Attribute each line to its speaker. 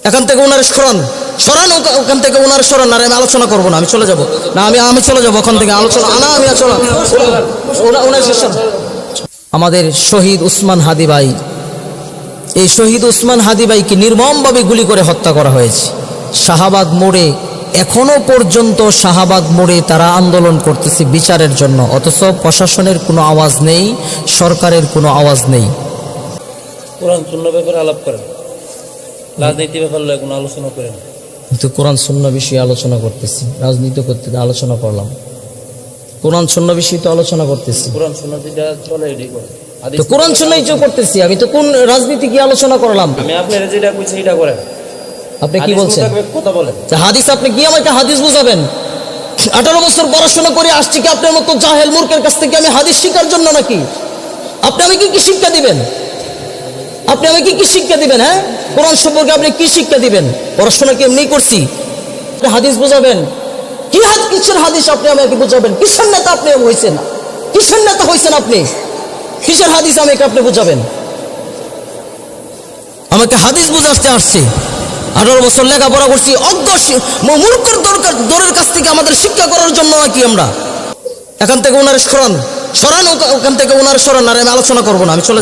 Speaker 1: এখান থেকে ওনার সরান সরান, ওখান থেকে ওনার সরান। আর আমি আলোচনা করবো না, আমি চলে যাব না, আমি চলে যাবো ওখান থেকে। আলোচনা না, আমি আমাদের শহীদ উসমান হাদি ভাই, এই শহীদ উসমান হাদি ভাইকে নির্মমভাবে গুলি করে হত্যা করা হয়েছে শাহবাগ মোড়ে। এখনো পর্যন্ত শাহবাগ মোড়ে তারা আন্দোলন করতেছে বিচারের জন্য, অথচ প্রশাসনের কোনো আওয়াজ নেই, সরকারের কোনো আওয়াজ নেই।
Speaker 2: কোরআন সুন্নাহ ব্যাপারে আলাপ করেন, রাজনীতি ব্যাপারে কোনো আলোচনা করেন।
Speaker 1: কিন্তু কোরআন সুন্নাহ বিষয়ে আলোচনা করতেছি, রাজনীতি করতে আলোচনা করলাম, কোরআন সুন্নাহ বিষয়ে তো আলোচনা করতেছি।
Speaker 2: কোরআন সুন্নাহ যেটা চলে এটাই করেন,
Speaker 1: তো কোরআন সুন্নাহই তো করতেছি। আমি তো কোন রাজনীতি কি আলোচনা করলাম?
Speaker 2: আমি আপনার যেটা কইছি এটা করেন।
Speaker 1: আপনি কি বলছেন?
Speaker 2: কথা বলেন
Speaker 1: হাদিস, আপনি কি আমাকে হাদিস বুঝাবেন? 18 বছর পড়াশোনা করে আসছি কি আপনার মতো জাহেল মূর্খের কাছ থেকে আমি হাদিস শিখার জন্য নাকি? আপনি আমাকে কি শিক্ষা দিবেন? আপনি আমাকে কি শিক্ষা দিবেন? হ্যাঁ, কোরআন সম্পর্কে আপনি কি শিক্ষা দিবেন? পড়াশোনা কি এমনি করছি? আপনি হাদিস বুঝাবেন? কি কিসের হাদিস আপনি আমাকে বুঝাবেন? কিসের নেতা আপনি হয়েছেন? কিসের নেতা হয়েছেন আপনি? কিসের হাদিস আমাকে আপনি বুঝাবেন? আমাকে হাদিস বুঝাতে আসছে। 18 বছর লেখাপড়া করছি, অজ্ঞ মূর্খের দরের কাছ থেকে আমাদের শিক্ষা করার জন্য নাকি আমরা? এখান থেকে ওনার সরান সরান, ওখান থেকে ওনার সরান। আর আমি আলোচনা করবো না, আমি চলে